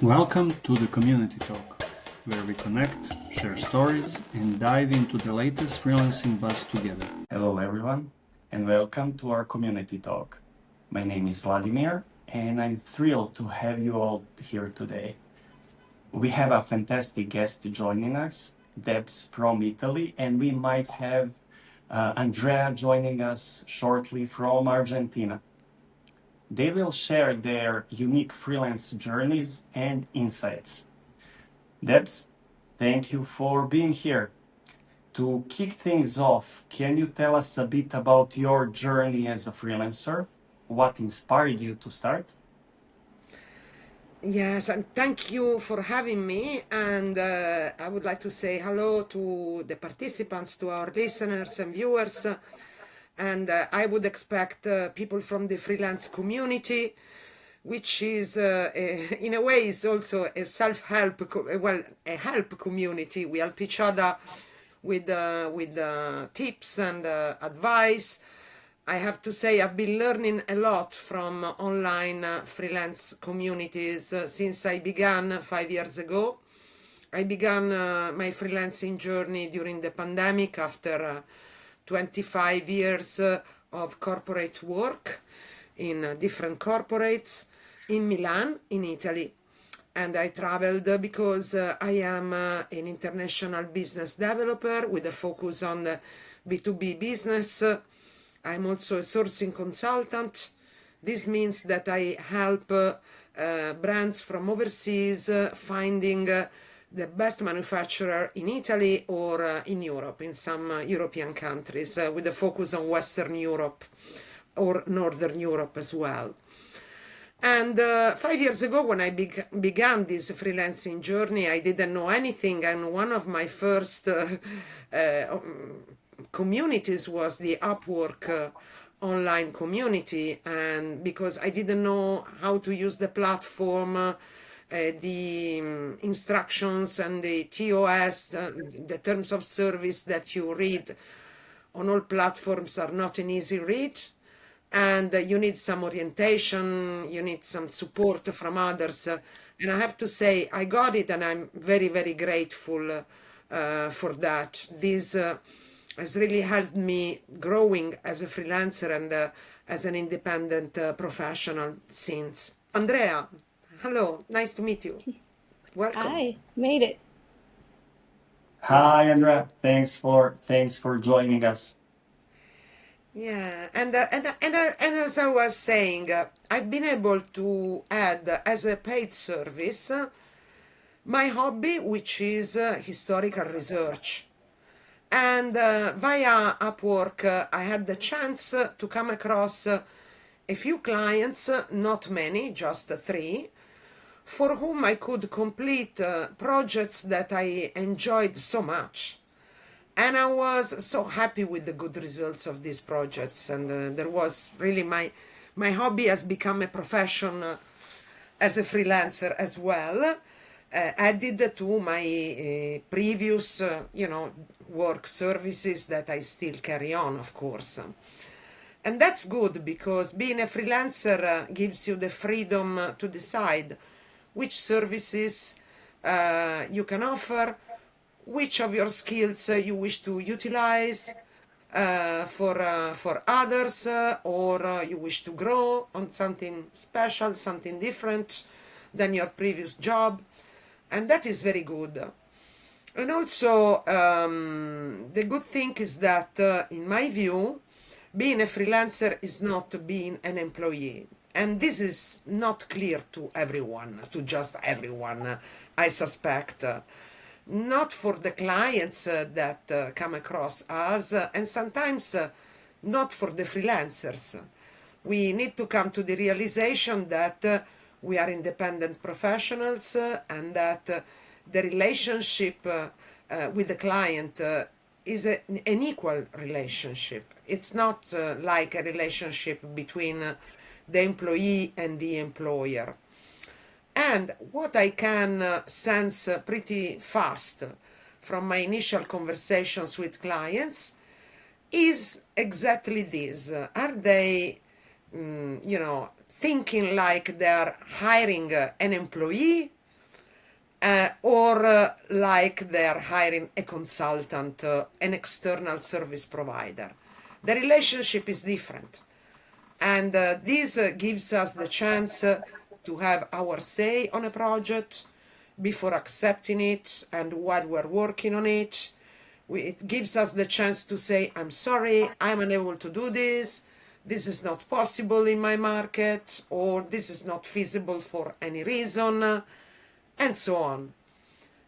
Welcome to the Community Talk, where we connect, share stories, and dive into the latest freelancing buzz together. Hello, everyone, and welcome to our Community Talk. My name is Vladimir, and I'm thrilled to have you all here today. We have a fantastic guest joining us, Debs from Italy, and we might have Andrea joining us shortly from Argentina. They will share their unique freelance journeys and insights. Debs, thank you for being here. To kick things off, can you tell us a bit about your journey as a freelancer? What inspired you to start? Yes, and thank you for having me. And I would like to say hello to the participants, to our listeners and viewers. And I would expect people from the freelance community, which is, in a way, is also a self-help, well, a help community. We help each other with tips and advice. I have to say I've been learning a lot from online freelance communities since I began 5 years ago. I began my freelancing journey during the pandemic after 25 years of corporate work in different corporates in Milan, in Italy. And I traveled because I am an international business developer with a focus on the B2B business. I'm also a sourcing consultant. This means that I help brands from overseas finding the best manufacturer in Italy or in Europe, in some European countries, with a focus on Western Europe or Northern Europe as well. And 5 years ago, when I began this freelancing journey, I didn't know anything. And one of my first communities was the Upwork online community. And because I didn't know how to use the platform, the instructions and the TOS, the terms of service that you read on all platforms are not an easy read, and you need some orientation, you need some support from others. And I have to say, I got it, and I'm very, very grateful for that. This has really helped me growing as a freelancer and as an independent professional since. Andrea, hello, nice to meet you. Welcome. Hi, made it. Hi, Andrea. Thanks for joining us. Yeah, and as I was saying, I've been able to add as a paid service my hobby, which is historical research. And via Upwork, I had the chance to come across a few clients, not many, just three, for whom I could complete projects that I enjoyed so much. And I was so happy with the good results of these projects. And there was really my hobby has become a profession as a freelancer as well, added to my previous, work services that I still carry on, of course. And that's good because being a freelancer gives you the freedom to decide which services you can offer, which of your skills you wish to utilize for others, or you wish to grow on something special, something different than your previous job. And that is very good. And also, the good thing is that, in my view, being a freelancer is not being an employee. And this is not clear to everyone, to just everyone, I suspect. Not for the clients that come across us, and sometimes not for the freelancers. We need to come to the realization that we are independent professionals and that the relationship with the client is an equal relationship. It's not like a relationship between the employee and the employer. And what I can sense pretty fast from my initial conversations with clients is exactly this. Are they, thinking like they're hiring an employee, or like they're hiring a consultant, an external service provider. The relationship is different. And this gives us the chance to have our say on a project before accepting it and while we're working on it. It gives us the chance to say, I'm sorry, I'm unable to do this. This is not possible in my market, or this is not feasible for any reason, and so on,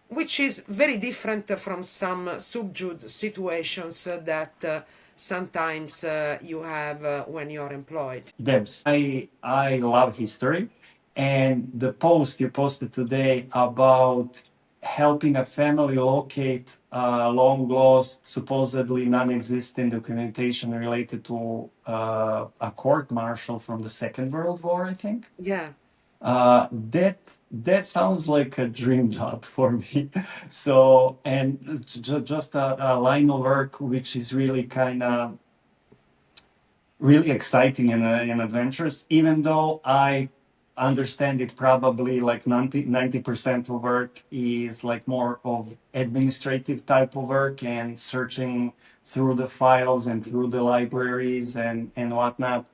which is very different from some subjude situations that sometimes you have when you're employed. Debs, I love history, and the post you posted today about helping a family locate long lost, supposedly non-existent documentation related to a court martial from the Second World War, I think. Yeah. That sounds like a dream job for me. So, and just a line of work which is really kind of really exciting and adventurous, even though I understand it probably like 90% of work is like more of administrative type of work and searching through the files and through the libraries and whatnot.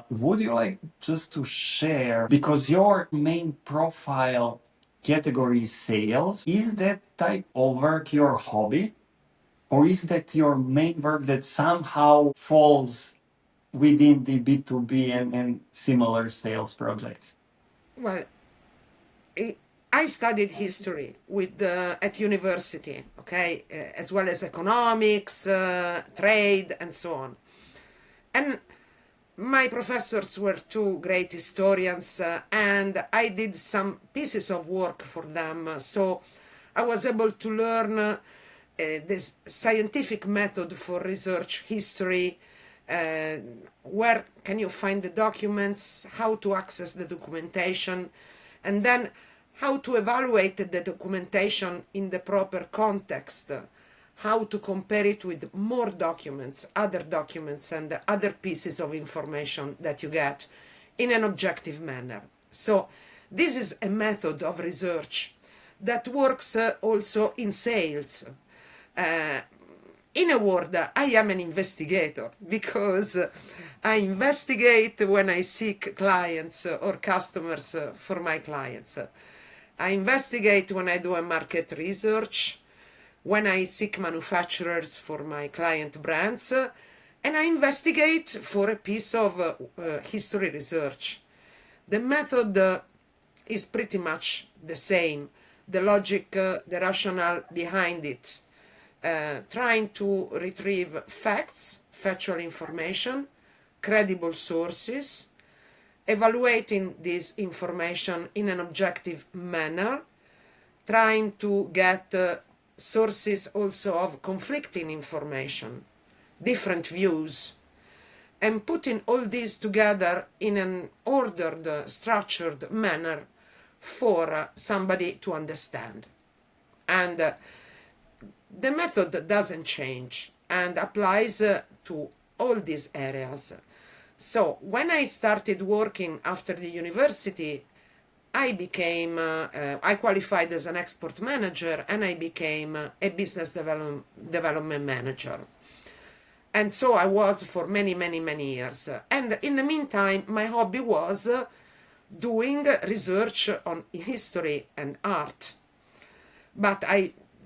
Would you like just to share, because your main profile category is sales, is that type of work your hobby? Or is that your main work that somehow falls within the B2B and similar sales projects? Well, I studied history at university, okay, as well as economics, trade, and so on. And my professors were two great historians, and I did some pieces of work for them. So I was able to learn this scientific method for research history. Where can you find the documents, how to access the documentation, and then how to evaluate the documentation in the proper context, how to compare it with more documents, and other pieces of information that you get in an objective manner. So this is a method of research that works also in sales. In a word, I am an investigator because I investigate when I seek clients or customers for my clients. I investigate when I do a market research, when I seek manufacturers for my client brands, and I investigate for a piece of history research. The method is pretty much the same. The logic, the rationale behind it. Trying to retrieve facts, factual information, credible sources, evaluating this information in an objective manner, trying to get sources also of conflicting information, different views, and putting all these together in an ordered, structured manner for somebody to understand. And the method doesn't change and applies to all these areas. So when I started working after the university, I qualified as an export manager, and I became a business development manager. And so I was for many, many, many years. And in the meantime, my hobby was doing research on history and art. But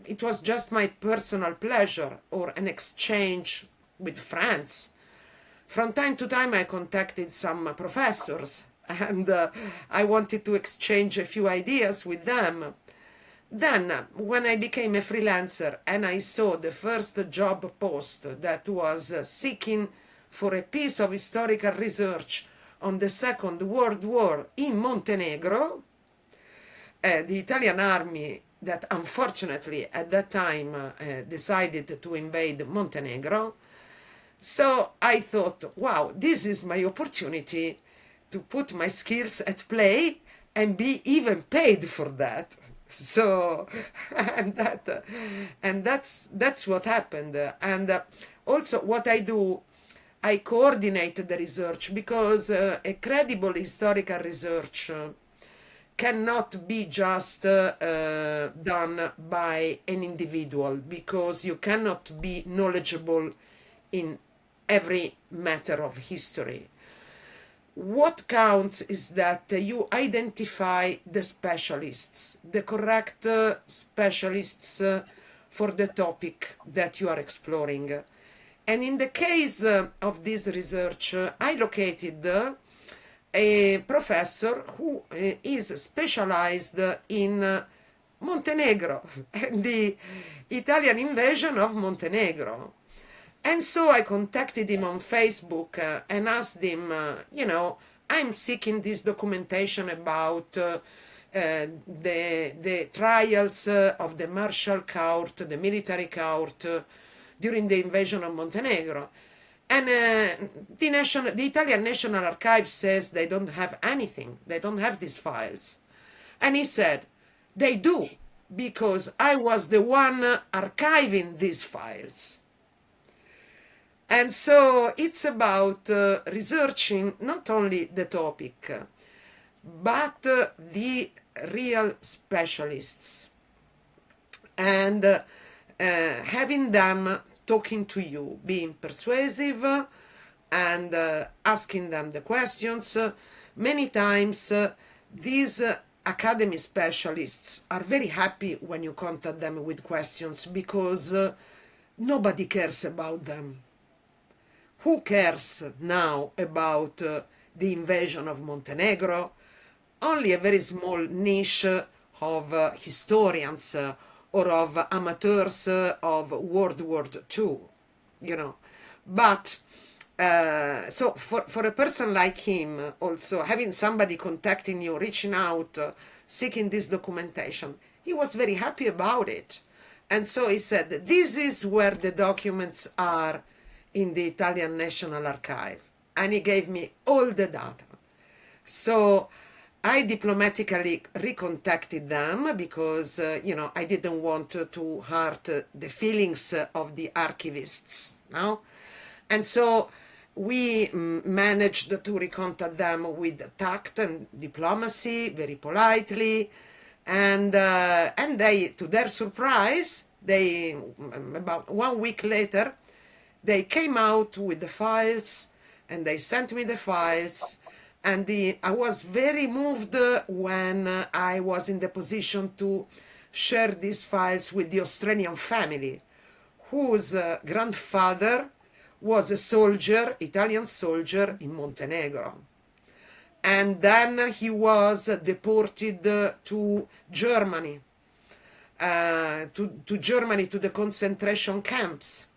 it was just my personal pleasure or an exchange with friends. From time to time, I contacted some professors, and I wanted to exchange a few ideas with them. Then, when I became a freelancer and I saw the first job post that was seeking for a piece of historical research on the Second World War in Montenegro, the Italian army that unfortunately at that time decided to invade Montenegro. So I thought, wow, this is my opportunity to put my skills at play and be even paid for that. So, and that's what happened. And also what I do, I coordinate the research because a credible historical research cannot be just done by an individual, because you cannot be knowledgeable in every matter of history. What counts is that you identify the specialists, the correct specialists for the topic that you are exploring. And in the case of this research, I located a professor who is specialized in Montenegro and the Italian invasion of Montenegro. And so I contacted him on Facebook and asked him, I'm seeking this documentation about the trials of the martial court, the military court, during the invasion of Montenegro. And the Italian National Archive says they don't have anything. They don't have these files. And he said, they do, because I was the one archiving these files. And so it's about researching not only the topic, but the real specialists, and having them talking to you, being persuasive and asking them the questions. Many times these academy specialists are very happy when you contact them with questions, because nobody cares about them. Who cares now about the invasion of Montenegro? Only a very small niche of historians or of amateurs of World War II, But so for a person like him, also having somebody contacting you, reaching out, seeking this documentation, he was very happy about it. And so he said, this is where the documents are in the Italian National Archive. And he gave me all the data. So I diplomatically recontacted them, because, I didn't want to hurt the feelings of the archivists, no? And so we managed to recontact them with tact and diplomacy, very politely. And they, to their surprise, about 1 week later, they came out with the files, and they sent me the files. And I was very moved when I was in the position to share these files with the Australian family, whose grandfather was a soldier, Italian soldier, in Montenegro. And then he was deported to Germany, to the concentration camps.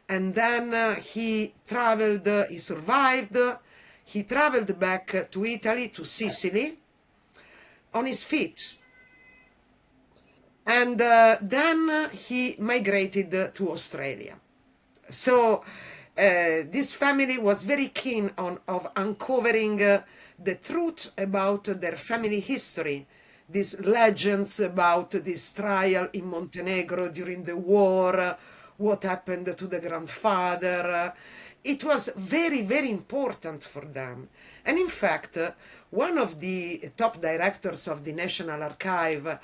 And then he survived. He traveled back to Italy, to Sicily, on his feet. And then he migrated to Australia. So this family was very keen of uncovering the truth about their family history, these legends about this trial in Montenegro during the war, what happened to the grandfather. It was very, very important for them. And in fact, one of the top directors of the National Archive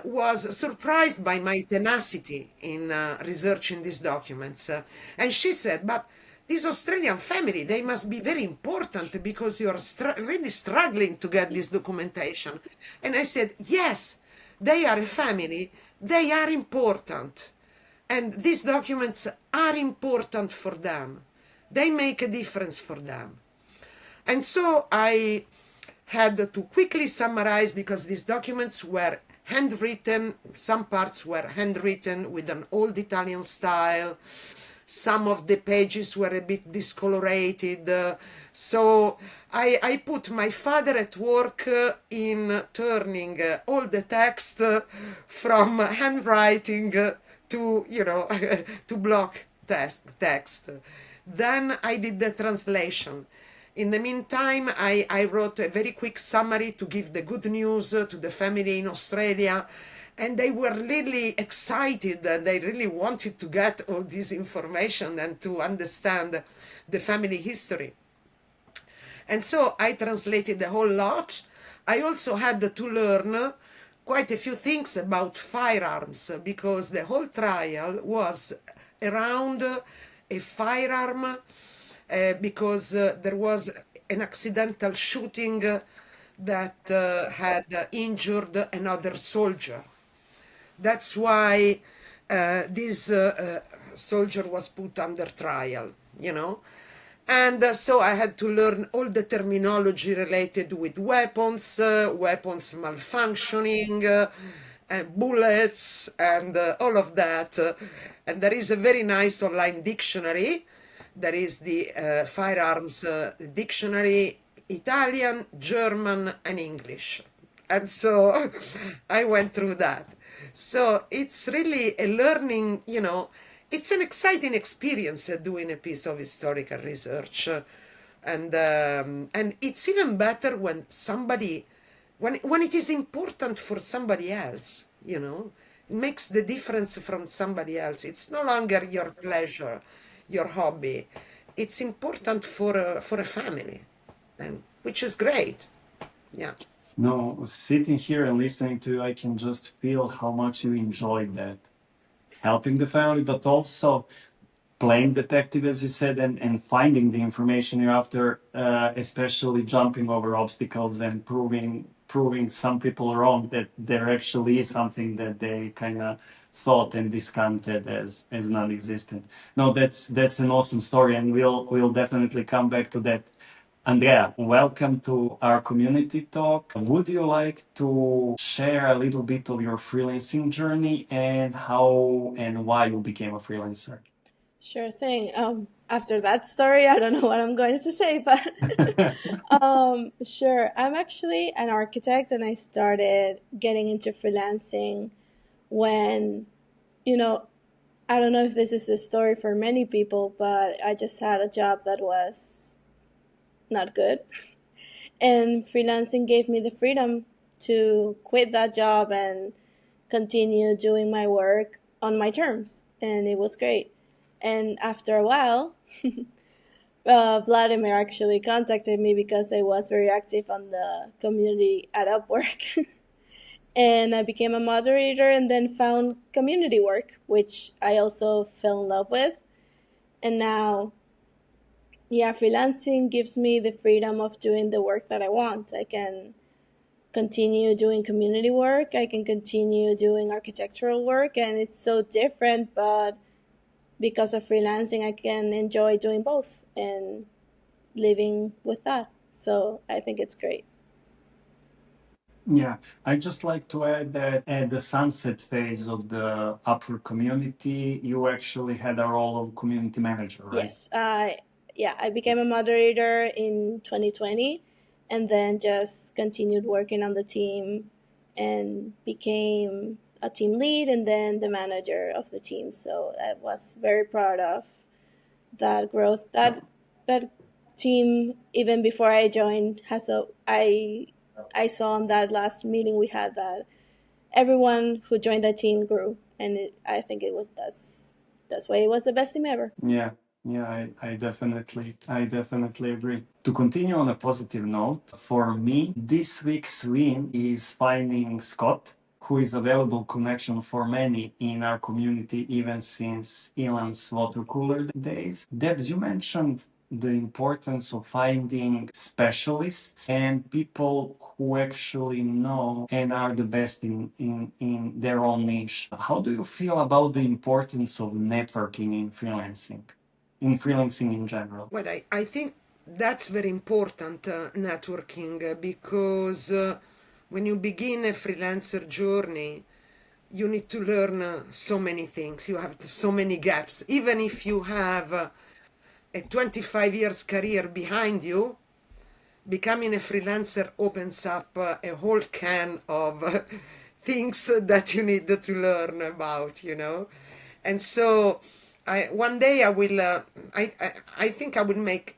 was surprised by my tenacity in researching these documents. And she said, but this Australian family, they must be very important, because you are really struggling to get this documentation. And I said, yes, they are a family, they are important. And these documents are important for them. They make a difference for them. And so I had to quickly summarize, because these documents were handwritten, some parts were handwritten with an old Italian style, some of the pages were a bit discolorated. So I put my father at work in turning all the text from handwriting to, to block text. Then I did the translation. In the meantime, I wrote a very quick summary to give the good news to the family in Australia. And they were really excited, and they really wanted to get all this information and to understand the family history. And so I translated the whole lot. I also had to learn quite a few things about firearms because the whole trial was around a firearm because there was an accidental shooting that had injured another soldier. That's why this soldier was put under trial, you know. And so I had to learn all the terminology related with weapons, weapons malfunctioning, and bullets, and all of that. And there is a very nice online dictionary. There is the firearms dictionary, Italian, German, and English. And so I went through that. So it's really a learning, you know, it's an exciting experience doing a piece of historical research. And it's even better when somebody, when it is important for somebody else, you know, it makes the difference from somebody else. It's no longer your pleasure, your hobby. It's important for a family, and which is great. Yeah. No, sitting here and listening to you, I can just feel how much you enjoyed that. Helping the family, but also playing detective, as you said, and finding the information you're after, especially jumping over obstacles and proving some people wrong that there actually is something that they kind of thought and discounted as non-existent. No, that's an awesome story, and we'll definitely come back to that. Andrea, welcome to our community talk. Would you like to share a little bit of your freelancing journey and how and why you became a freelancer? Sure thing. After that story, I don't know what I'm going to say, but sure. I'm actually an architect, and I started getting into freelancing when, you know, I don't know if this is the story for many people, but I just had a job that was not good. And freelancing gave me the freedom to quit that job and continue doing my work on my terms. And it was great. And after a while, Vladimir actually contacted me because I was very active on the community at Upwork. And I became a moderator and then found community work, which I also fell in love with. And now, yeah, freelancing gives me the freedom of doing the work that I want. I can continue doing community work, I can continue doing architectural work, and it's so different, but because of freelancing, I can enjoy doing both and living with that. So I think it's great. Yeah, I just like to add that at the sunset phase of the Upwork community, you actually had a role of community manager, right? Yes, I became a moderator in 2020 and then just continued working on the team and became a team lead and then the manager of the team. So I was very proud of that growth. That team, even before I joined, I saw in that last meeting we had that everyone who joined that team grew, and I think that's why it was the best team ever. Yeah, yeah, I definitely agree. To continue on a positive note, for me, this week's win is finding Scott, who is available connection for many in our community, even since Elon's water cooler days. Debs, you mentioned the importance of finding specialists and people who actually know and are the best in their own niche. How do you feel about the importance of networking in freelancing in general? Well, I think that's very important, networking, because when you begin a freelancer journey, you need to learn so many things. You have so many gaps. Even if you have a 25 years career behind you, becoming a freelancer opens up a whole can of things that you need to learn about, you know. And so one day I will, I think I will make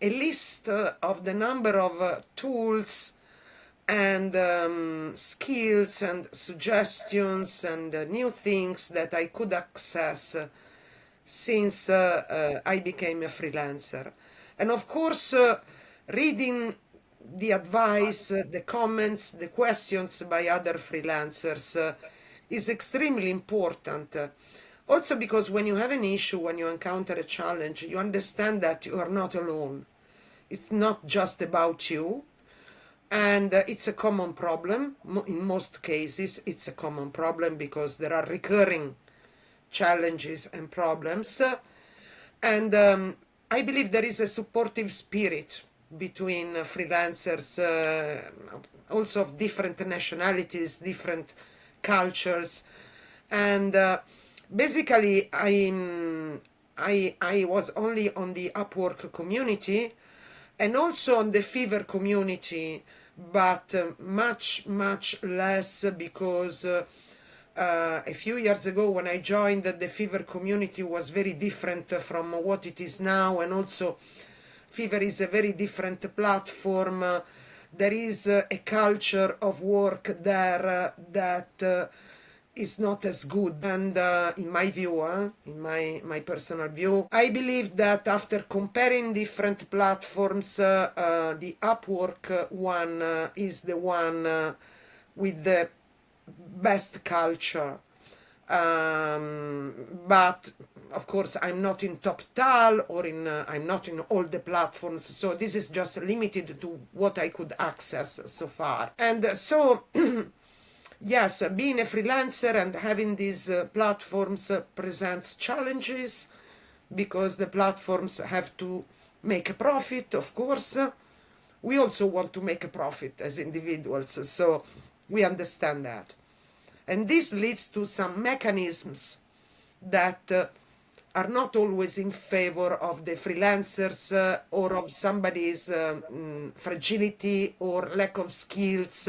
a list of the number of tools and skills and suggestions and new things that I could access since I became a freelancer. And of course, reading the advice, the comments, the questions by other freelancers is extremely important. Also, because when you have an issue, when you encounter a challenge, you understand that you are not alone. It's not just about you, and it's a common problem. In most cases, it's a common problem because there are recurring challenges and problems. And I believe there is a supportive spirit between freelancers, also of different nationalities, different cultures, and basically I was only on the Upwork community and also on the Fiverr community, but much less because a few years ago when I joined, the Fiverr community was very different from what it is now, and also Fiverr is a very different platform. There is a culture of work there that is not as good. And in my view, in my personal view, I believe that after comparing different platforms, the Upwork one is the one with the best culture. But of course, I'm not in TopTal or I'm not in all the platforms, so this is just limited to what I could access so far. And so, yes, being a freelancer and having these platforms presents challenges because the platforms have to make a profit, of course. We also want to make a profit as individuals, so we understand that. And this leads to some mechanisms that are not always in favor of the freelancers or of somebody's fragility or lack of skills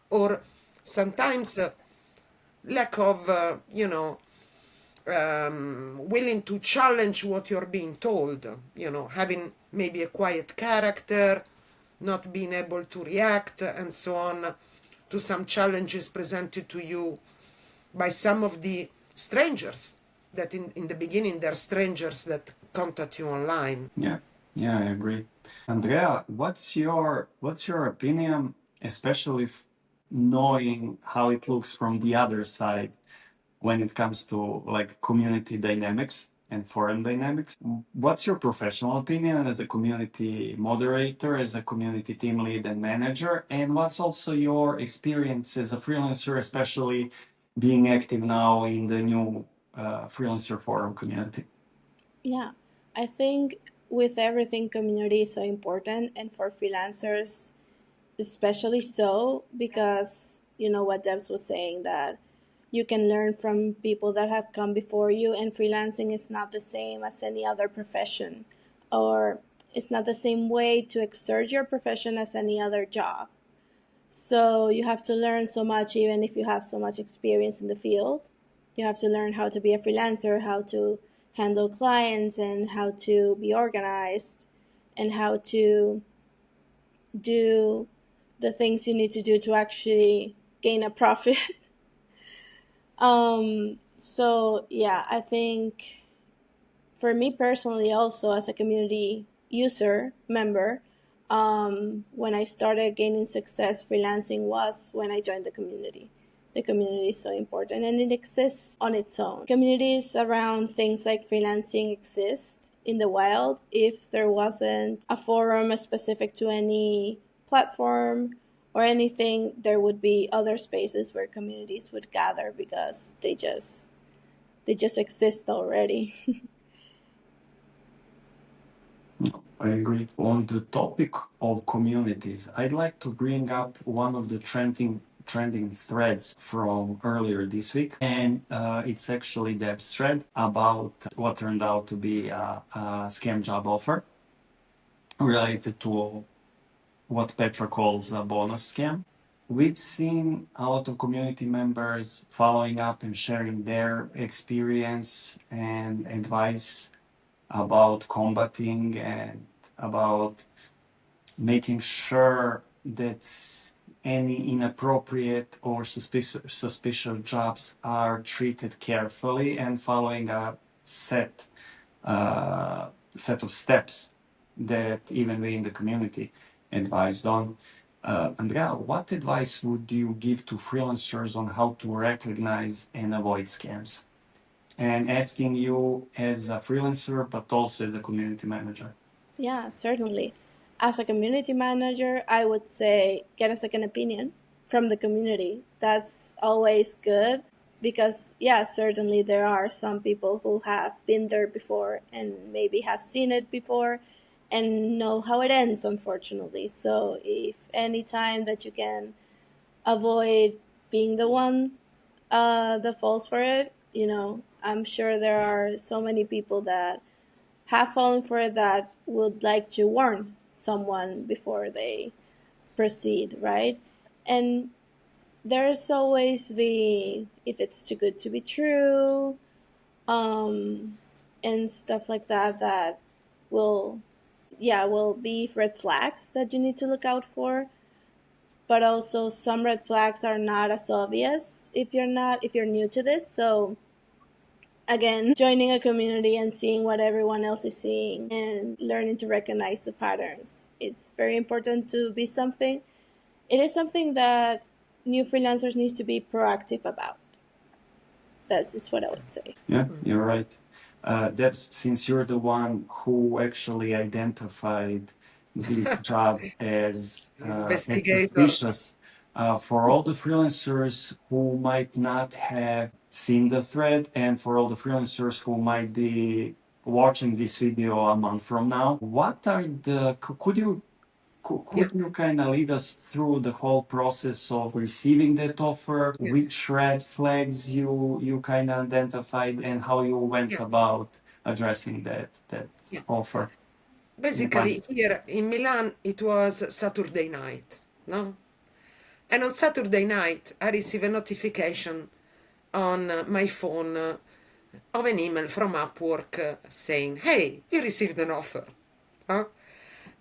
or sometimes lack of, willing to challenge what you're being told, having maybe a quiet character, not being able to react, and so on, to some challenges presented to you by some of the strangers that in the beginning they're strangers that contact you online. Yeah, yeah, I agree. Andrea, what's your opinion, especially knowing how it looks from the other side when it comes to like community dynamics and forum dynamics? What's your professional opinion as a community moderator, as a community team lead and manager? And what's also your experience as a freelancer, especially being active now in the new freelancer forum community? Yeah, I think with everything, community is so important, and for freelancers, especially so, because you know what Debs was saying, that you can learn from people that have come before you, and freelancing is not the same as any other profession, or it's not the same way to exert your profession as any other job. So you have to learn so much, even if you have so much experience in the field. You have to learn how to be a freelancer, how to handle clients, and how to be organized, and how to do the things you need to do to actually gain a profit. So yeah, I think for me personally, also as a community user member, when I started gaining success freelancing was when I joined the community. The community is so important, and it exists on its own. Communities around things like freelancing exist in the wild. If there wasn't a forum specific to any platform or anything, there would be other spaces where communities would gather because they just exist already. I agree. On the topic of communities, I'd like to bring up one of the trending threads from earlier this week, and it's actually Deb's thread about what turned out to be a scam job offer related to what Petra calls a bonus scam. We've seen a lot of community members following up and sharing their experience and advice about combating and about making sure that any inappropriate or suspicious jobs are treated carefully and following a set of steps that even we in the community advised on. Andrea, what advice would you give to freelancers on how to recognize and avoid scams? And asking you as a freelancer, but also as a community manager. Yeah, certainly. As a community manager, I would say get a second opinion from the community. That's always good because, yeah, certainly there are some people who have been there before and maybe have seen it before and know how it ends, unfortunately. So, if any time that you can avoid being the one that falls for it, I'm sure there are so many people that have fallen for it that would like to warn someone before they proceed, right? And there's always the if it's too good to be true, and stuff like that will will be red flags that you need to look out for. But also some red flags are not as obvious if you're new to this. So again, joining a community and seeing what everyone else is seeing and learning to recognize the patterns. It's very important to be something. It is something that new freelancers need to be proactive about. That's what I would say. Yeah, you're right. Debs, since you're the one who actually identified this job as Investigator. suspicious, for all the freelancers who might not have seen the thread, and for all the freelancers who might be watching this video a month from now, what are the, could you kind of lead us through the whole process of receiving that offer, which red flags you kind of identified, and how you went about addressing that offer? Basically, here in Milan, it was Saturday night, no? And on Saturday night, I received a notification on my phone of an email from Upwork saying, "Hey, you received an offer." Huh?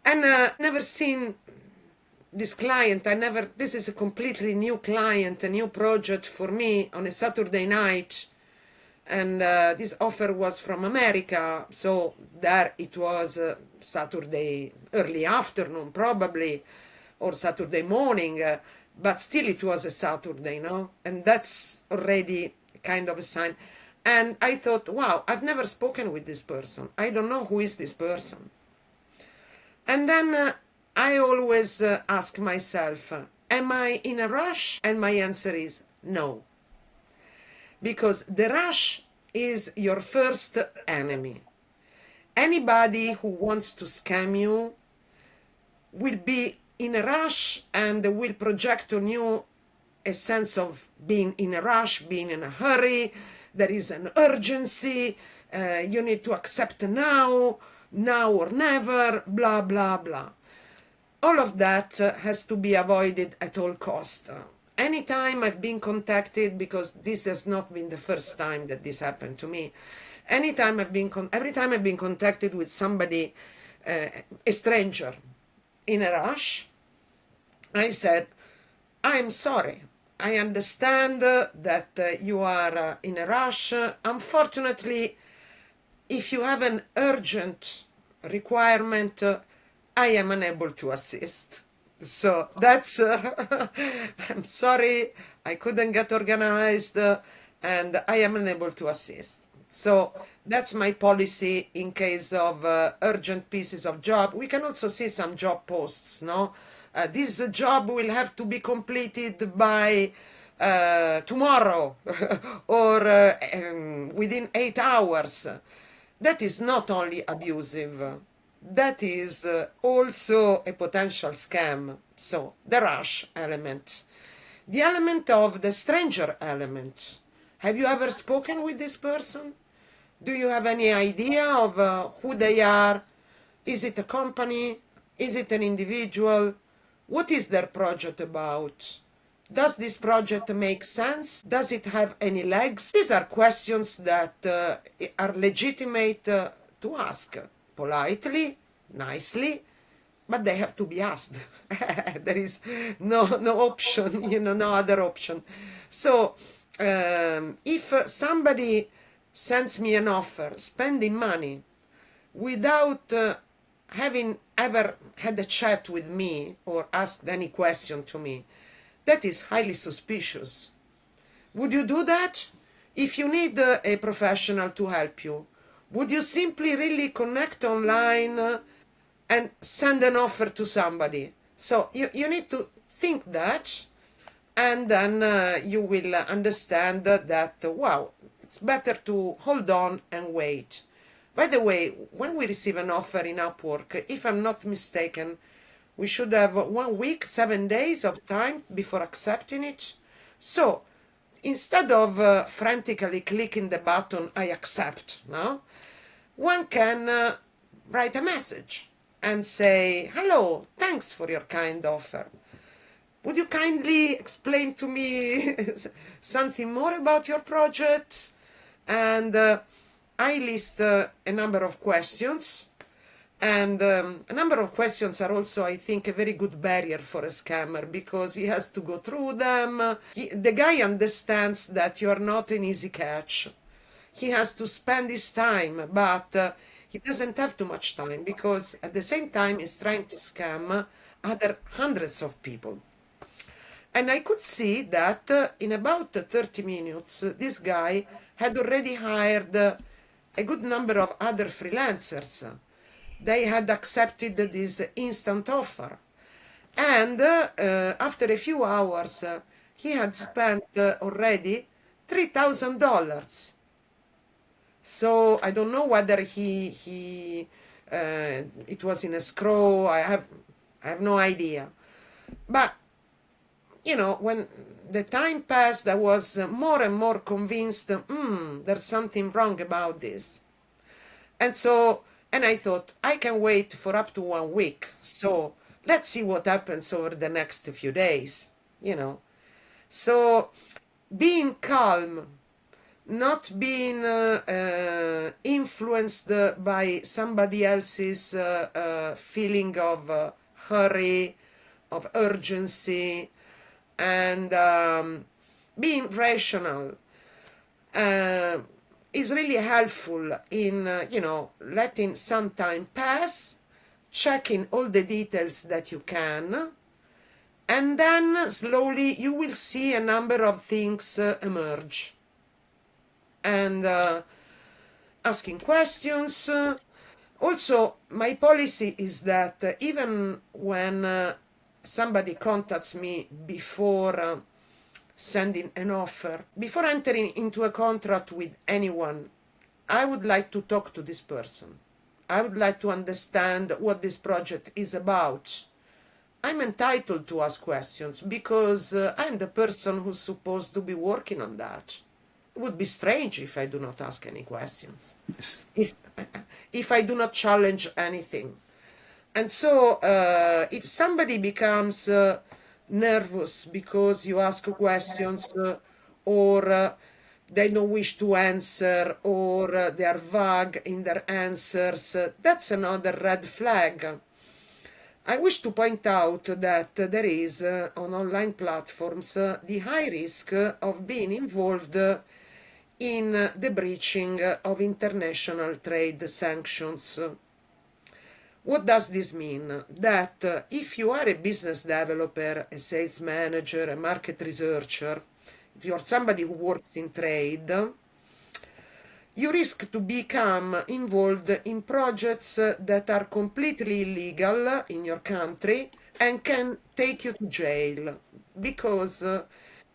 And never seen this client. This is a completely new client, a new project for me on a Saturday night. And this offer was from America, so there it was Saturday early afternoon probably, or Saturday morning, but still it was a Saturday, no? And that's already kind of a sign. And I thought, wow, I've never spoken with this person. I don't know who is this person. And then I always ask myself, am I in a rush? And my answer is no. Because the rush is your first enemy. Anybody who wants to scam you will be in a rush and will project on you a sense of being in a rush, being in a hurry, there is an urgency, you need to accept now or never, blah, blah, blah. All of that has to be avoided at all costs. Anytime I've been contacted, because this has not been the first time that this happened to me, every time I've been contacted with somebody, a stranger, in a rush, I said, I'm sorry. I understand that you are in a rush. Unfortunately, if you have an urgent requirement, I am unable to assist. So that's, I'm sorry, I couldn't get organized and I am unable to assist. So that's my policy in case of urgent pieces of job. We can also see some job posts, no? This job will have to be completed by tomorrow or within 8 hours. That is not only abusive, that is also a potential scam. So the rush element. The element of the stranger element. Have you ever spoken with this person? Do you have any idea of who they are? Is it a company? Is it an individual? What is their project about? Does this project make sense? Does it have any legs? These are questions that are legitimate to ask politely, nicely, but they have to be asked. There is no option, no other option. So if somebody sends me an offer spending money without having ever had a chat with me or asked any question to me. That is highly suspicious. Would you do that? If you need a professional to help you, would you simply really connect online and send an offer to somebody? So you need to think that, and then you will understand that, wow, it's better to hold on and wait. By the way, when we receive an offer in Upwork, if I'm not mistaken, we should have 1 week, 7 days of time before accepting it. So instead of frantically clicking the button, I accept, no? One can write a message and say, hello, thanks for your kind offer. Would you kindly explain to me something more about your project? And I list a number of questions. And a number of questions are also, I think, a very good barrier for a scammer because he has to go through them. The guy understands that you are not an easy catch. He has to spend his time, but he doesn't have too much time because at the same time he's trying to scam other hundreds of people. And I could see that in about 30 minutes, this guy had already hired a good number of other freelancers. They had accepted this instant offer. And after a few hours, he had spent already $3,000. So I don't know whether it was in escrow. I have no idea. But when the time passed, I was more and more convinced, there's something wrong about this. And I thought, I can wait for up to 1 week. So let's see what happens over the next few days. So being calm, not being influenced by somebody else's feeling of hurry, of urgency, and being rational is really helpful in letting some time pass, checking all the details that you can, and then slowly you will see a number of things emerge. And asking questions. Also, my policy is that even when somebody contacts me before sending an offer, before entering into a contract with anyone, I would like to talk to this person. I would like to understand what this project is about. I'm entitled to ask questions because I'm the person who's supposed to be working on that. It would be strange if I do not ask any questions. Yes. If I do not challenge anything. And so if somebody becomes nervous because you ask questions or they don't wish to answer or they are vague in their answers, that's another red flag. I wish to point out that there is on online platforms the high risk of being involved in the breaching of international trade sanctions. What does this mean? That if you are a business developer, a sales manager, a market researcher, if you're somebody who works in trade, you risk to become involved in projects that are completely illegal in your country and can take you to jail. Because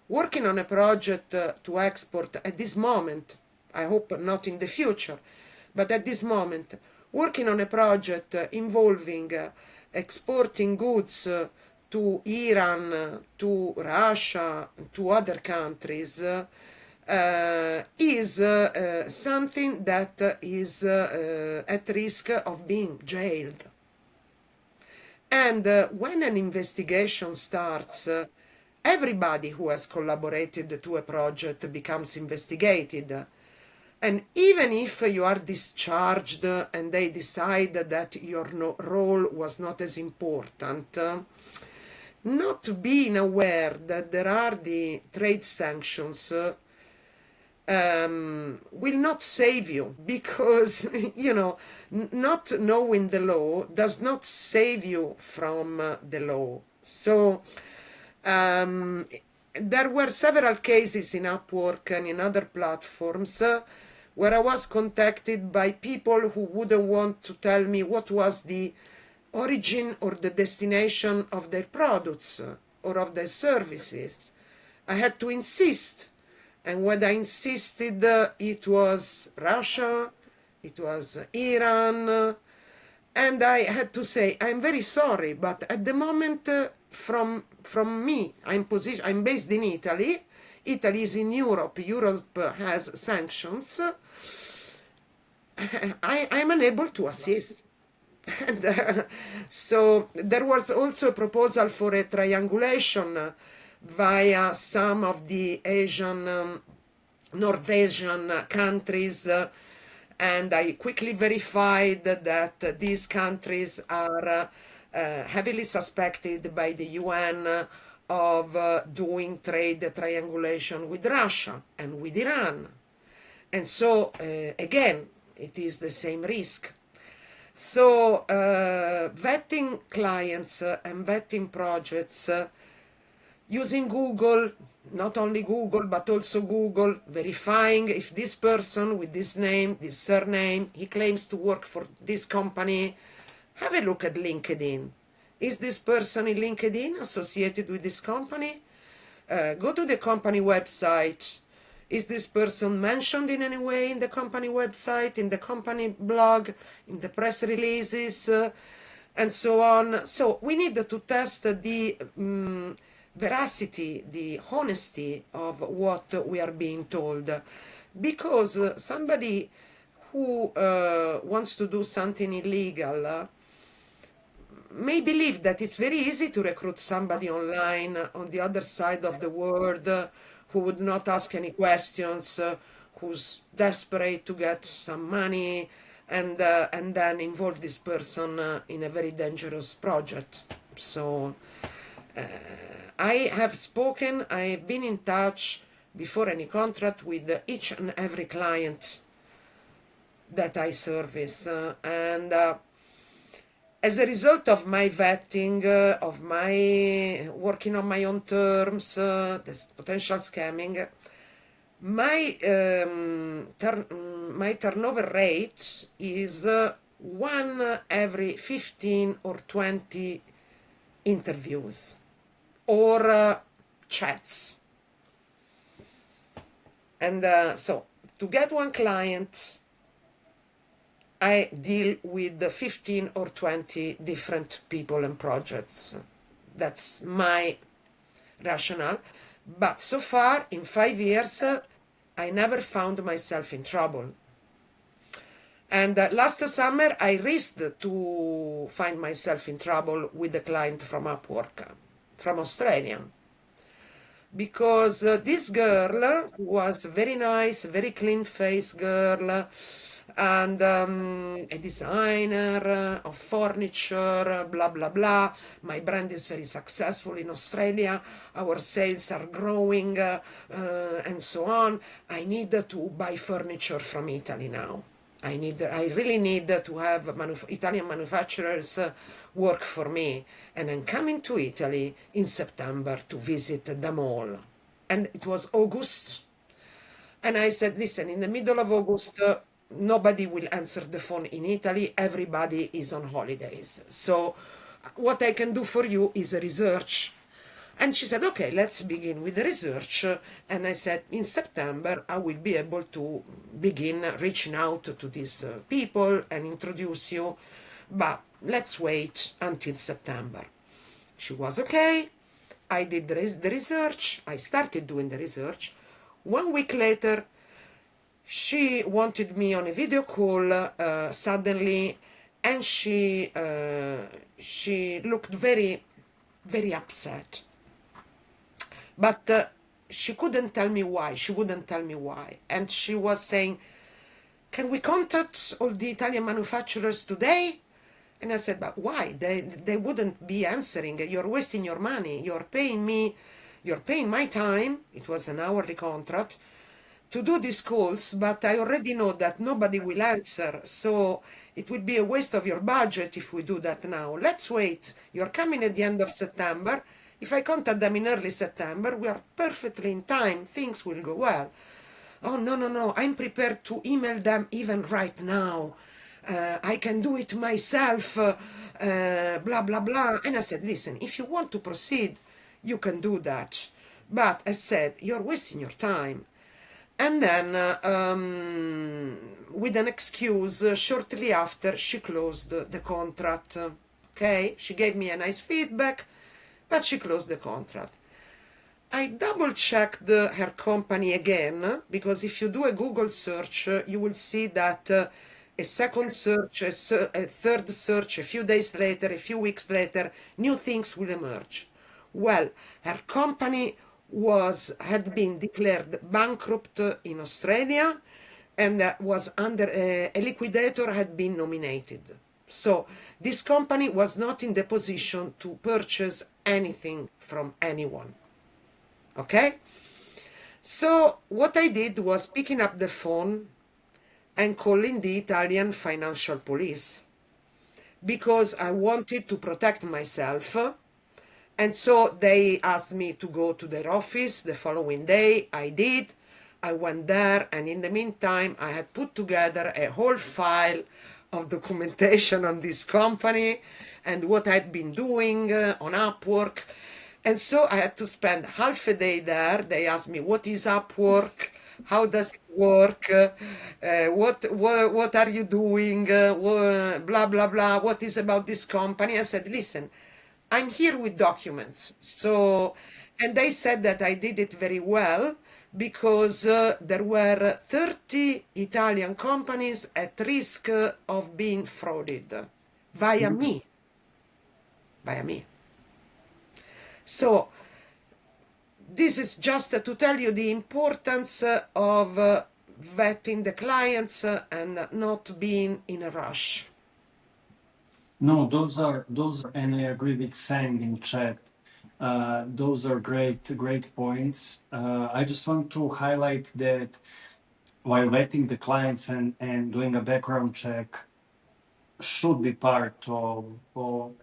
working on a project to export at this moment, I hope not in the future, but at this moment, working on a project involving exporting goods to Iran, to Russia, to other countries, is something that is at risk of being jailed. And when an investigation starts, everybody who has collaborated to a project becomes investigated. And even if you are discharged and they decide that your role was not as important, not being aware that there are the trade sanctions will not save you, because not knowing the law does not save you from the law. So there were several cases in Upwork and in other platforms where I was contacted by people who wouldn't want to tell me what was the origin or the destination of their products or of their services. I had to insist. And when I insisted, it was Russia, it was Iran, and I had to say, I'm very sorry, but at the moment, from me, I'm based in Italy. Italy is in Europe. Europe has sanctions. I'm unable to assist. And so there was also a proposal for a triangulation via some of the North Asian countries, and I quickly verified that these countries are heavily suspected by the UN of doing trade triangulation with Russia and with Iran. And so, again, it is the same risk. So, vetting clients and vetting projects using Google, not only Google, but also Google, verifying if this person with this name, this surname, he claims to work for this company. Have a look at LinkedIn. Is this person in LinkedIn associated with this company? Go to the company website. Is this person mentioned in any way in the company website, in the company blog, in the press releases, and so on? So we need to test the veracity, the honesty of what we are being told, because somebody who wants to do something illegal may believe that it's very easy to recruit somebody online on the other side of the world who would not ask any questions, who's desperate to get some money, and then involve this person in a very dangerous project. So I have spoken, I have been in touch before any contract with each and every client that I service, and as a result of my vetting, of my working on my own terms, this potential scamming, my my turnover rate is 1 every 15 or 20 interviews or chats. And so to get one client, I deal with 15 or 20 different people and projects. That's my rationale. But so far, in 5 years, I never found myself in trouble. And last summer, I risked to find myself in trouble with a client from Upwork, from Australia. Because this girl was very nice, very clean-faced girl, and a designer of furniture, blah, blah, blah. My brand is very successful in Australia. Our sales are growing, and so on. I need to buy furniture from Italy now. I really need to have Italian manufacturers work for me. And I'm coming to Italy in September to visit the mall. And it was August. And I said, listen, in the middle of August, nobody will answer the phone in Italy. Everybody is on holidays. So what I can do for you is a research. And she said, okay, let's begin with the research. And I said, in September, I will be able to begin reaching out to these people and introduce you. But let's wait until September. She was okay. I did the research. I started doing the research. 1 week later, she wanted me on a video call suddenly, and she looked very, very upset. But she couldn't tell me why. She wouldn't tell me why. And she was saying, can we contact all the Italian manufacturers today? And I said, but why? They wouldn't be answering. You're wasting your money. You're paying my time. It was an hourly contract. to do these calls, but I already know that nobody will answer, so it will be a waste of your budget if we do that now. Let's wait. You're coming at the end of September. If I contact them in early September, we are perfectly in time. Things will go well. Oh, no, no, no. I'm prepared to email them even right now. I can do it myself, blah, blah, blah. And I said, listen, if you want to proceed, you can do that. But I said, you're wasting your time. And then, with an excuse, shortly after, she closed the contract. Okay? She gave me a nice feedback, but she closed the contract. I double checked her company again because if you do a Google search, you will see that a second search, a third search, a few days later, a few weeks later, new things will emerge. Well, her company had been declared bankrupt in Australia and was under a liquidator had been nominated. So this company was not in the position to purchase anything from anyone. Okay? So what I did was picking up the phone and calling the Italian financial police because I wanted to protect myself. And so they asked me to go to their office the following day. I did. I went there, and in the meantime, I had put together a whole file of documentation on this company and what I'd been doing on Upwork. And so I had to spend half a day there. They asked me, what is Upwork? How does it work? What are you doing? Blah, blah, blah. What is about this company? I said, listen, I'm here with documents. So, and they said that I did it very well because there were 30 Italian companies at risk of being frauded via me. Via me. So, this is just to tell you the importance of vetting the clients and not being in a rush. No, and I agree with Sang in chat. Those are great points. I just want to highlight that while vetting the clients and doing a background check should be part of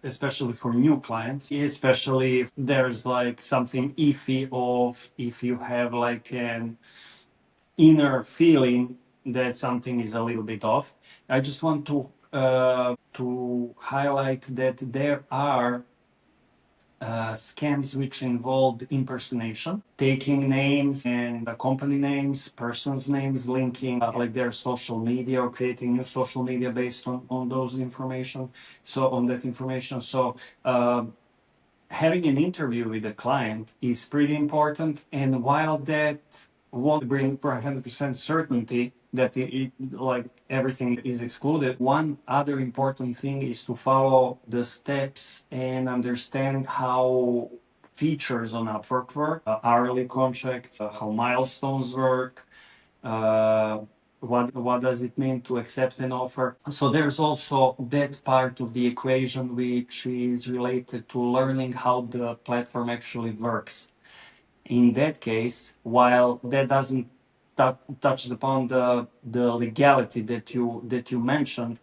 especially for new clients, especially if there's like something iffy of if you have like an inner feeling that something is a little bit off. I just want to highlight that there are scams which involved impersonation, taking names and company names, persons' names, linking like their social media or creating new social media based on those information. So on that information. So having an interview with a client is pretty important. And while that won't bring 100% certainty that like everything is excluded, one other important thing is to follow the steps and understand how features on Upwork work, hourly contracts, how milestones work, uh, what does it mean to accept an offer. So there's also that part of the equation which is related to learning how the platform actually works. In that case, while that doesn't touch upon the legality that you mentioned,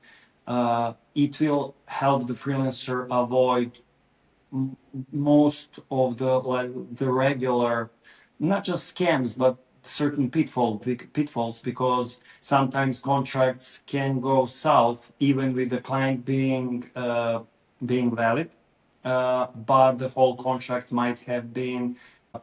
it will help the freelancer avoid most of the regular, not just scams, but certain pitfalls because sometimes contracts can go south even with the client being valid, but the whole contract might have been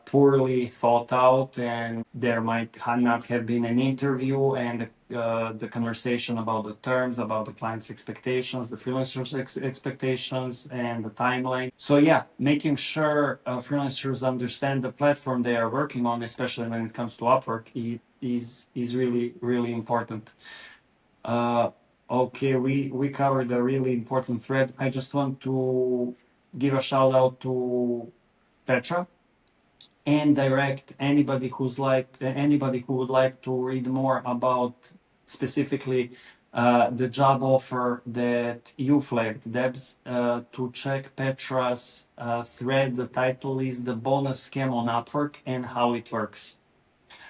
poorly thought out, and there might not have been an interview and the conversation about the terms, about the client's expectations, the freelancer's expectations, and the timeline. So yeah, making sure freelancers understand the platform they are working on, especially when it comes to Upwork, is really important. Okay, we covered a really important thread. I just want to give a shout out to Petra and direct anybody who would like to read more about specifically the job offer that you flagged, Debs, to check Petra's thread. The title is "The Bonus Scam on Upwork and How It Works."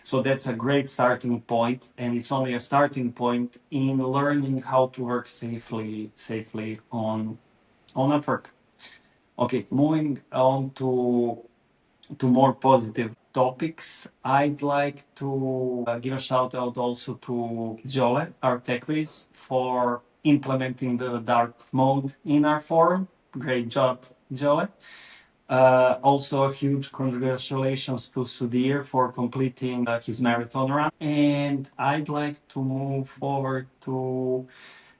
So that's a great starting point, and it's only a starting point in learning how to work safely on Upwork. Okay, moving on to more positive topics, I'd like to give a shout out also to Jole, our tech whiz, for implementing the dark mode in our forum. Great job, Jole. Also, a huge congratulations to Sudhir for completing his marathon run. And I'd like to move forward to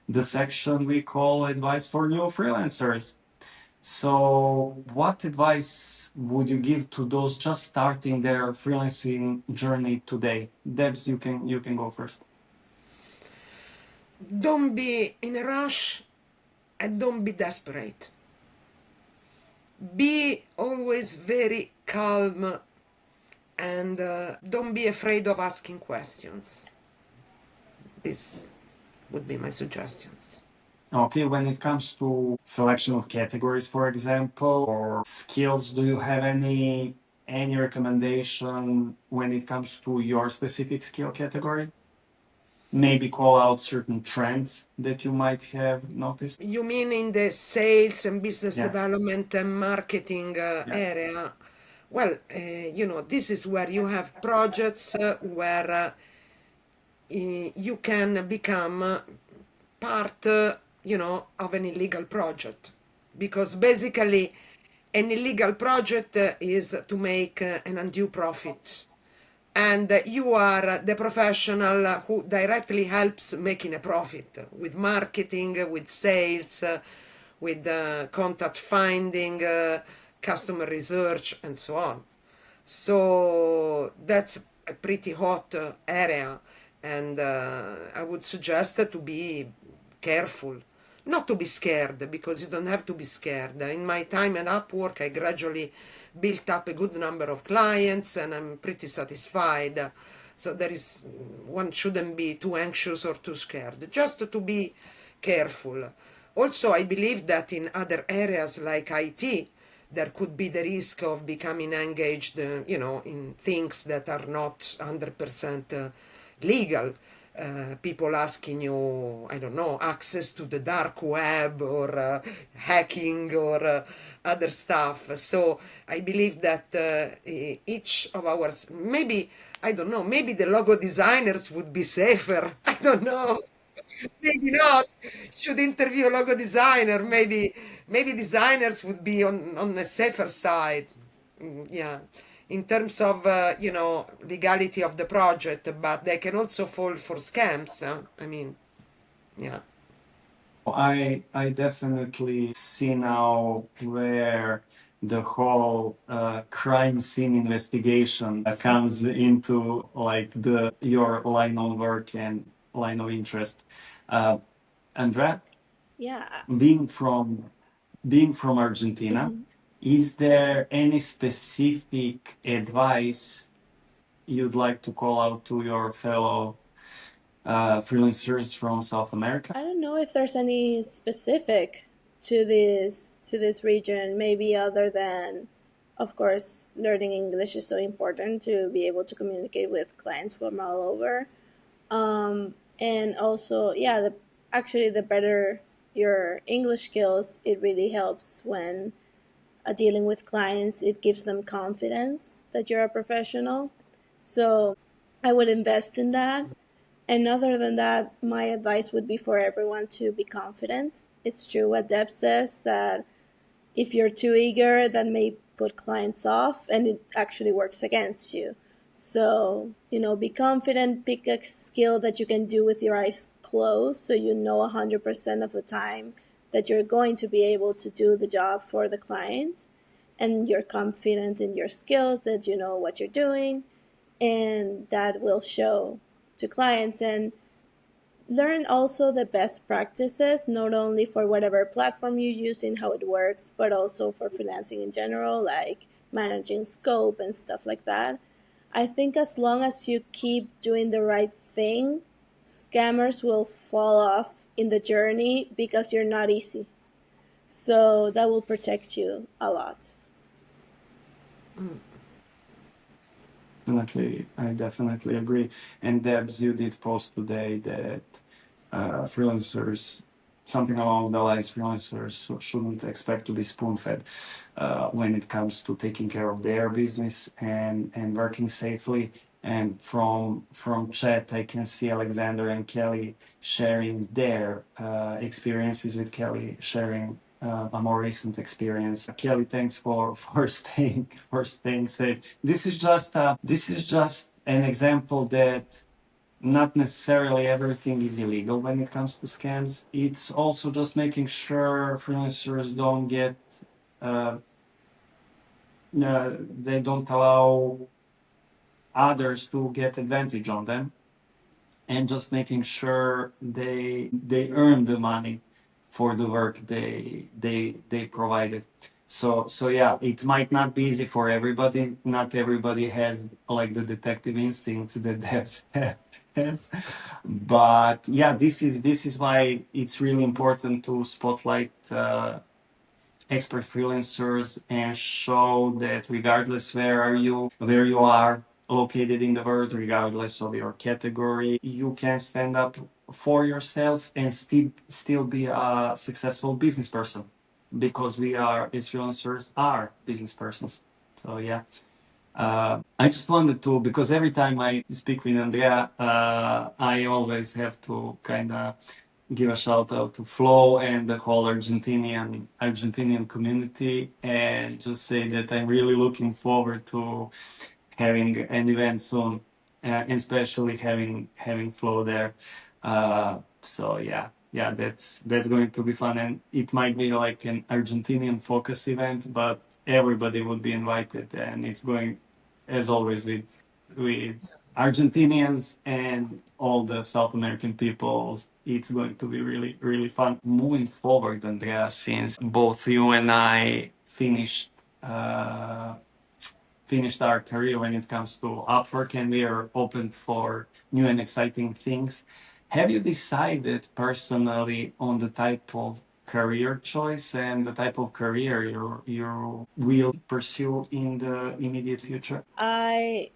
the section we call Advice for New Freelancers. So, what advice would you give to those just starting their freelancing journey today? Debs, you can go first. Don't be in a rush and don't be desperate. Be always very calm and don't be afraid of asking questions. This would be my suggestions. Okay, when it comes to selection of categories, for example, or skills, do you have any recommendation when it comes to your specific skill category? Maybe call out certain trends that you might have noticed. You mean in the sales and business Yeah, development and marketing yeah. area? Well, this is where you have projects where you can become part, of an illegal project. Because basically, an illegal project is to make an undue profit. And you are the professional who directly helps making a profit with marketing, with sales, with contact finding, customer research, and so on. So that's a pretty hot area, and I would suggest to be careful, not to be scared, because you don't have to be scared. In my time at Upwork, I gradually built up a good number of clients, and I'm pretty satisfied. So one shouldn't be too anxious or too scared, just to be careful. Also, I believe that in other areas like IT, there could be the risk of becoming engaged, in things that are not 100% legal. People asking you, I don't know, access to the dark web or hacking or other stuff. So I believe that each of ours, maybe, I don't know, maybe the logo designers would be safer. I don't know. Maybe not. Should interview a logo designer. Maybe designers would be on a safer side. Yeah, in terms of legality of the project, but they can also fall for scams. I mean, yeah. I definitely see now where the whole crime scene investigation comes into like the your line of work and line of interest. Uh, Andrea, Yeah. being from being from Argentina, Mhm. is there any specific advice you'd like to call out to your fellow freelancers from South America? I don't know if there's any specific to this region, maybe other than, of course, learning English is so important to be able to communicate with clients from all over. And also, yeah, actually, the better your English skills, it really helps when dealing with clients. It gives them confidence that you're a professional. So I would invest in that. And other than that, my advice would be for everyone to be confident. It's true what Deb says that if you're too eager, that may put clients off and it actually works against you. So, be confident, pick a skill that you can do with your eyes closed so you know 100% of the time that you're going to be able to do the job for the client. And you're confident in your skills, that you know what you're doing, and that will show to clients. And learn also the best practices, not only for whatever platform you use and how it works, but also for freelancing in general, like managing scope and stuff like that. I think as long as you keep doing the right thing, scammers will fall off in the journey because you're not easy. So that will protect you a lot. I definitely agree. And Debs, you did post today that freelancers, something along the lines, freelancers shouldn't expect to be spoon-fed when it comes to taking care of their business and working safely. And from chat, I can see Alexander and Kelly sharing their experiences, with Kelly sharing a more recent experience. Kelly, thanks for staying safe. This is just an example that not necessarily everything is illegal when it comes to scams. It's also just making sure freelancers don't get uh, they don't allow others to get advantage on them, and just making sure they earn the money for the work they provided. So yeah, it might not be easy for everybody. Not everybody has like the detective instincts that Debs has. But yeah, this is why it's really important to spotlight expert freelancers and show that regardless where you are located in the world, regardless of your category, you can stand up for yourself and still be a successful business person, because we are, as freelancers, are business persons. So yeah. I just wanted to, because every time I speak with Andrea, I always have to kind of give a shout out to Flo and the whole Argentinian community, and just say that I'm really looking forward to having an event soon, and especially having Flo there. So yeah, that's going to be fun, and it might be like an Argentinian focus event, but everybody would be invited, and it's going, as always, with Argentinians and all the South American peoples. It's going to be really, really fun. Moving forward, Andrea, since both you and I finished our career when it comes to Upwork, and we are open for new and exciting things. Have you decided personally on the type of career choice and the type of career you will pursue in the immediate future? I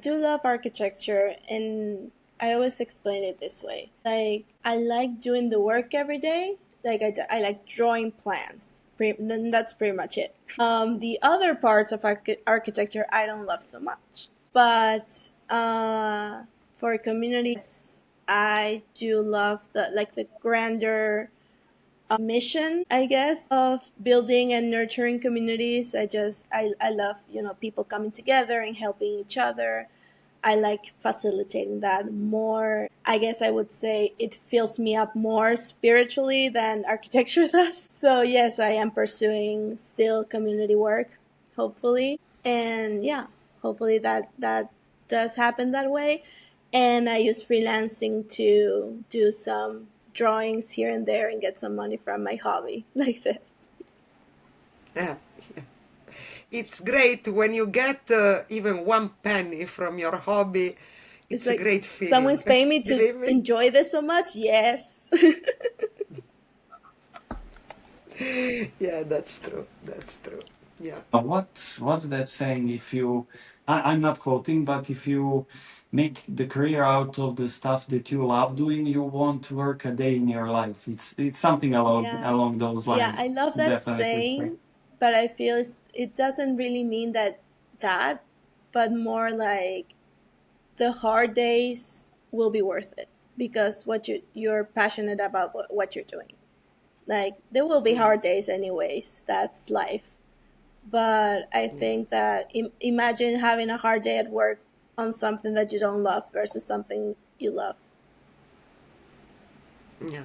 do love architecture, and I always explain it this way. Like, I like doing the work every day. Like, I like drawing plans. Then that's pretty much it. The other parts of architecture I don't love so much. But for communities, I do love the grander mission, I guess, of building and nurturing communities. I love, people coming together and helping each other. I like facilitating that more. I guess I would say it fills me up more spiritually than architecture does. So yes, I am pursuing still community work, hopefully. And yeah, hopefully that does happen that way. And I use freelancing to do some drawings here and there and get some money from my hobby, like that. Yeah. It's great when you get even one penny from your hobby. It's a great feeling. Someone's paying me to Believe me. enjoy this so much. Yes. Yeah, that's true. That's true. Yeah. What's that saying? I'm not quoting, but if you make the career out of the stuff that you love doing, you won't work a day in your life. It's something along those lines. Yeah, I love that Definitely. saying, but I feel it doesn't really mean that, but more like the hard days will be worth it because you're passionate about what you're doing. Like, there will be hard days anyways. That's life. But I think that imagine having a hard day at work on something that you don't love versus something you love. Yeah.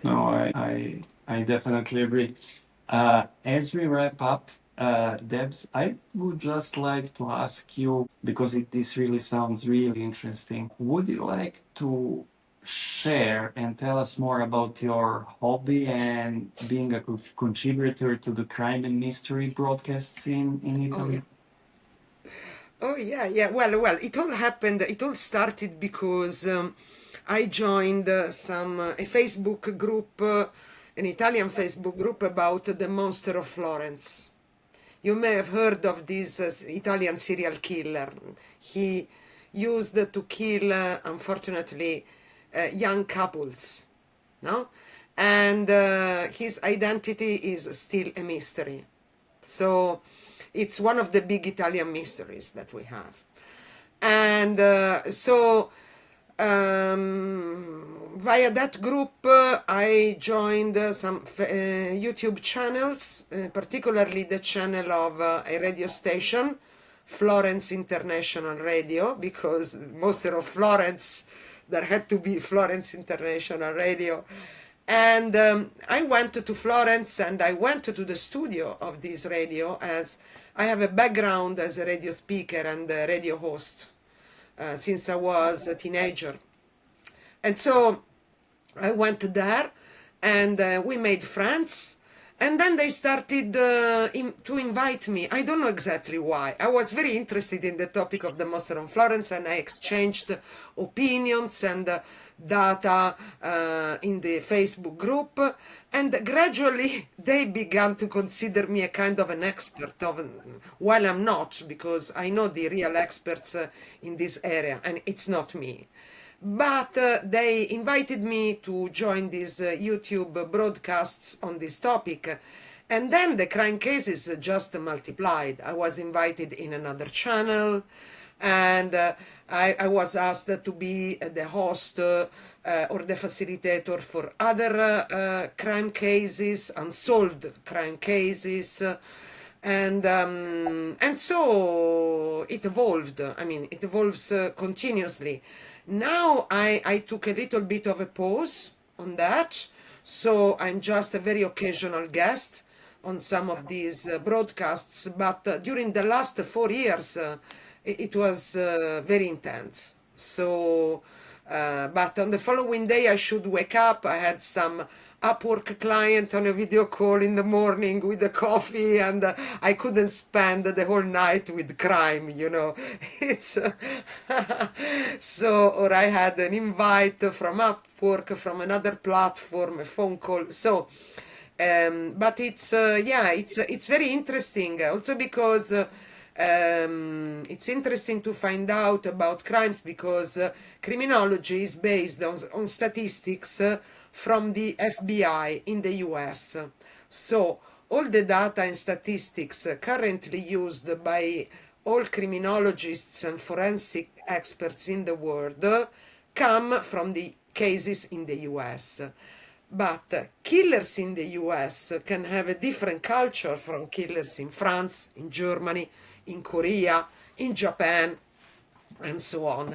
No, I definitely agree. As we wrap up, Debs, I would just like to ask you, because this really sounds really interesting. Would you like to share and tell us more about your hobby and being a contributor to the crime and mystery broadcasts in Italy? Oh yeah, yeah. Well. It all started because I joined a Facebook group, an Italian Facebook group about the monster of Florence. You may have heard of this Italian serial killer. He used to kill, unfortunately, young couples, no? And his identity is still a mystery. So it's one of the big Italian mysteries that we have. And via that group, I joined some YouTube channels, particularly the channel of a radio station, Florence International Radio, because Monster of Florence, there had to be Florence International Radio. And I went to Florence and I went to the studio of this radio, as I have a background as a radio speaker and a radio host since I was a teenager. And so I went there and we made friends. And then they started to invite me. I don't know exactly why. I was very interested in the topic of the Monster of Florence, and I exchanged opinions and data in the Facebook group. And gradually they began to consider me a kind of an expert, while I'm not, because I know the real experts in this area, and it's not me. But they invited me to join these YouTube broadcasts on this topic. And then the crime cases just multiplied. I was invited in another channel, and I was asked to be the host or the facilitator for other crime cases, unsolved crime cases. And so it evolved. I mean, it evolves continuously. Now I took a little bit of a pause on that, so I'm just a very occasional guest on some of these broadcasts, but during the last 4 years it was very intense. So, but on the following day I should wake up. I had some Upwork client on a video call in the morning with a coffee, and I couldn't spend the whole night with crime, you know. It's so, or I had an invite from Upwork, from another platform, a phone call. So, but it's yeah, it's very interesting, also because it's interesting to find out about crimes, because criminology is based on statistics from the FBI in the US. So all the data and statistics currently used by all criminologists and forensic experts in the world come from the cases in the US. But killers in the US can have a different culture from killers in France, in Germany, in Korea, in Japan, and so on.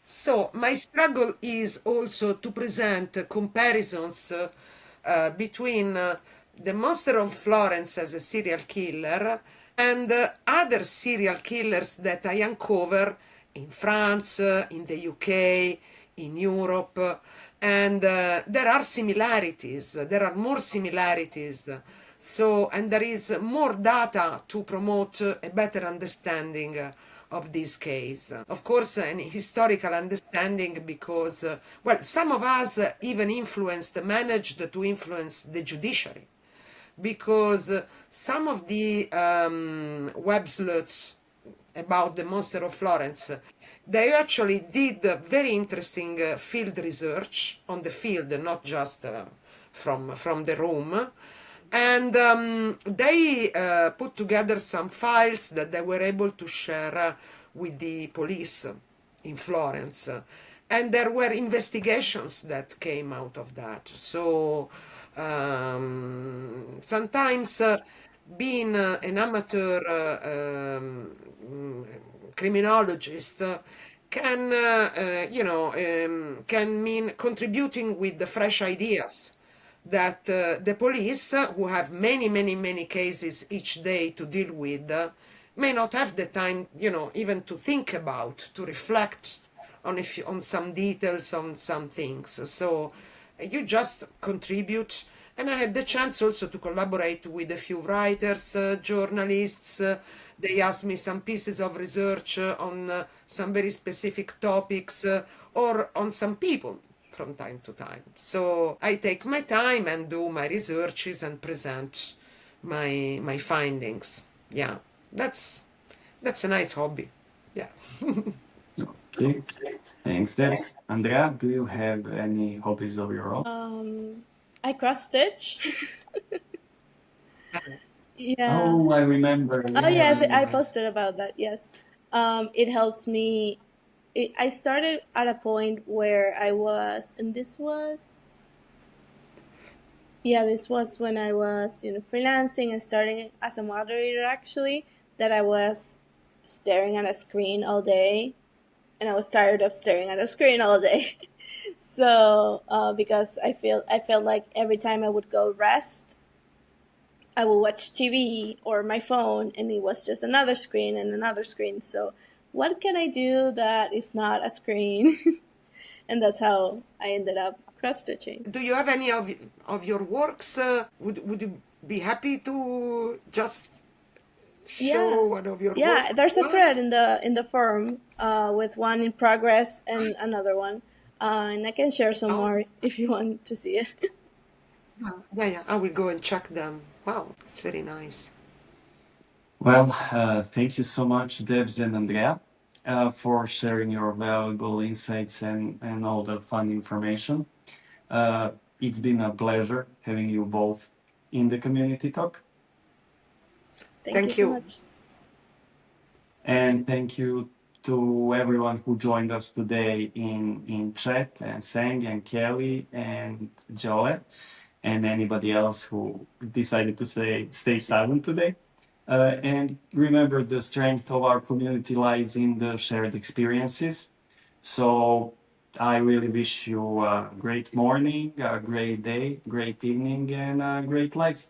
So my struggle is also to present comparisons between the Monster of Florence as a serial killer and other serial killers that I uncover in France, in the UK, in Europe, and there are similarities. There are more similarities. So, and there is more data to promote a better understanding of this case. Of course, an historical understanding, because, well, some of us even managed to influence the judiciary, because some of the webslots about the Monster of Florence, they actually did very interesting field research on the field, not just from the room. And they put together some files that they were able to share with the police in Florence. And there were investigations that came out of that. So sometimes being an amateur criminologist can, can mean contributing with the fresh ideas that the police, who have many cases each day to deal with, may not have the time, even to think about, to reflect on some details, on some things. So you just contribute. And I had the chance also to collaborate with a few writers, journalists. They asked me some pieces of research on some very specific topics or on some people from time to time. So I take my time and do my researches and present my findings. Yeah, that's a nice hobby. Yeah. Okay. Thanks, Debs. Andrea, do you have any hobbies of your own? I cross stitch. Yeah. Oh, I remember. Oh Yeah, yeah, yeah, I yeah. posted about that. Yes. It helps me. I started at a point where I was, and this was, yeah, this was when I was, freelancing and starting as a moderator actually, that I was staring at a screen all day, and I was tired of staring at a screen all day. So, because I felt like every time I would go rest, I will watch TV or my phone, and it was just another screen and another screen. So, what can I do that is not a screen? And that's how I ended up cross stitching. Do you have any of your works? Would you be happy to just show Yeah, one of your yeah. works There's to a thread us? in the forum with one in progress and another one, and I can share some Oh, more if you want to see it. yeah, yeah. I will go and check them. Wow, it's very nice. Well, thank you so much, Debs and Andrea, for sharing your valuable insights and all the fun information. Uh, it's been a pleasure having you both in the community talk. Thank you Thank so you. much. And thank you to everyone who joined us today in chat, and Sang and Kelly and Joe, and anybody else who decided to stay silent today. And remember, the strength of our community lies in the shared experiences. So I really wish you a great morning, a great day, great evening, and a great life.